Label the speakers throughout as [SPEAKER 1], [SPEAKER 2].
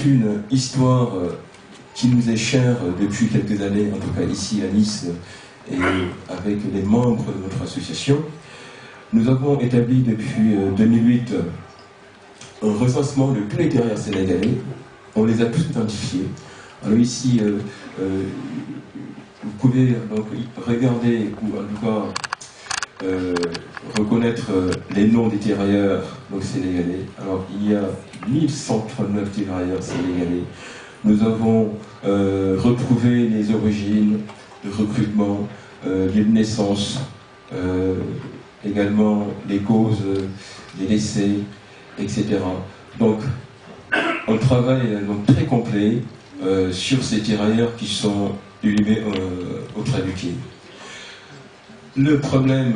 [SPEAKER 1] Une histoire qui nous est chère depuis quelques années, en tout cas ici à Nice, et avec les membres de notre association. Nous avons établi depuis 2008 un recensement de tous les terriens sénégalais. On les a tous identifiés. Alors ici, vous pouvez donc regarder, ou en tout cas reconnaître les noms des tirailleurs donc sénégalais. Alors il y a 1139 tirailleurs sénégalais. Nous avons retrouvé les origines, le recrutement, les naissances, également les causes des décès, etc. Donc un travail donc très complet sur ces tirailleurs qui sont inhumés au Trabuquier. Le problème,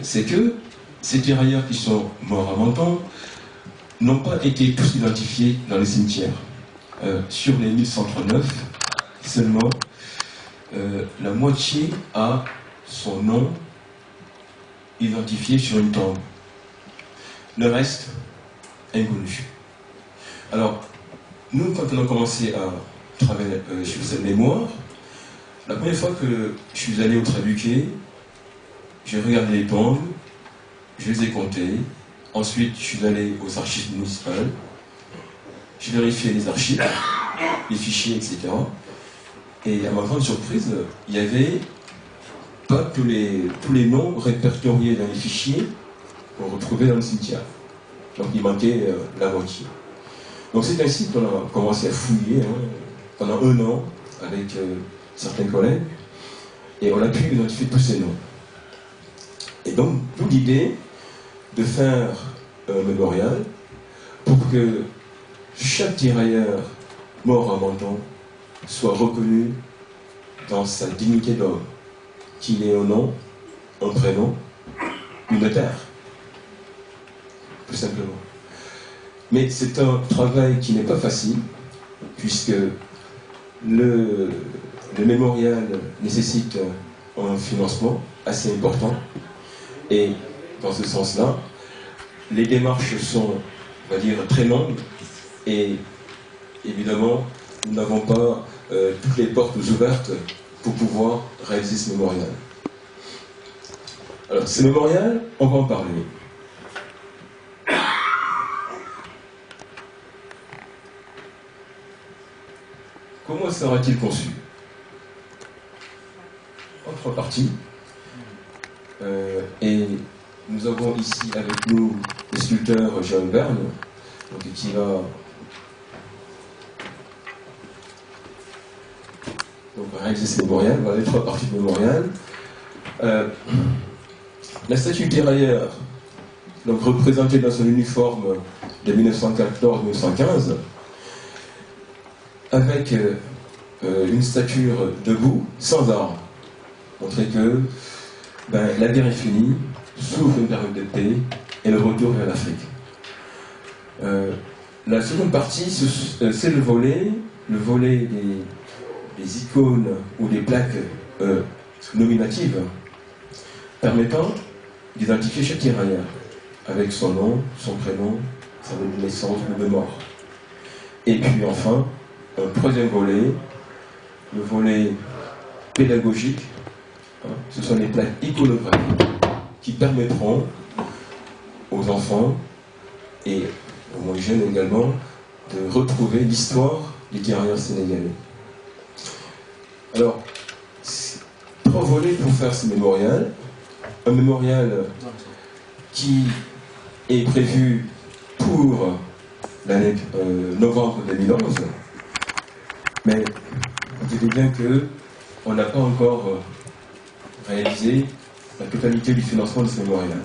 [SPEAKER 1] c'est que ces tirailleurs qui sont morts à Menton n'ont pas été tous identifiés dans le cimetière. Sur les 1139, seulement la moitié a son nom identifié sur une tombe. Le reste, inconnu. Alors, nous, quand on a commencé à travailler sur cette mémoire, la première fois que je suis allé au Trabuquier, j'ai regardé les tombes, je les ai comptées. Ensuite, je suis allé aux archives municipales, j'ai vérifié les archives, les fichiers, etc. Et à ma grande surprise, il n'y avait pas tous les noms répertoriés dans les fichiers qu'on retrouvait dans le cimetière. Donc il manquait la moitié. Donc c'est ainsi qu'on a commencé à fouiller pendant un an avec certains collègues, et on a pu identifier tous ces noms. Et donc, d'où l'idée de faire un mémorial pour que chaque tirailleur mort à Menton soit reconnu dans sa dignité d'homme, qu'il ait un nom, un prénom, une terre, tout simplement. Mais c'est un travail qui n'est pas facile, puisque le mémorial nécessite un financement assez important, et dans ce sens-là, les démarches sont, on va dire, très longues, et évidemment, nous n'avons pas toutes les portes ouvertes pour pouvoir réaliser ce mémorial. Alors, ce mémorial, on va en parler. Comment sera-t-il conçu? En trois parties. Et nous avons ici avec nous le sculpteur Jean Berne, qui va réaliser ce mémorial. Voilà les trois parties du mémorial. La statue tirailleur, donc représentée dans son uniforme de 1914-1915, avec une stature debout, sans armes, montrer que la guerre est finie, s'ouvre une période de paix et le retour vers l'Afrique. La seconde partie, c'est le volet des icônes ou des plaques nominatives permettant d'identifier chaque tirailleur avec son nom, son prénom, sa date de naissance ou de mort. Et puis enfin, un troisième volet, le volet pédagogique. Ce sont les plaques iconographiques qui permettront aux enfants et aux moins jeunes également de retrouver l'histoire des tirailleurs sénégalais. Alors, trois volets pour faire ce mémorial. Un mémorial qui est prévu pour l'année novembre 2011, mais vous dites bien qu'on n'a pas encore réalisé la totalité du financement de ce mémorial.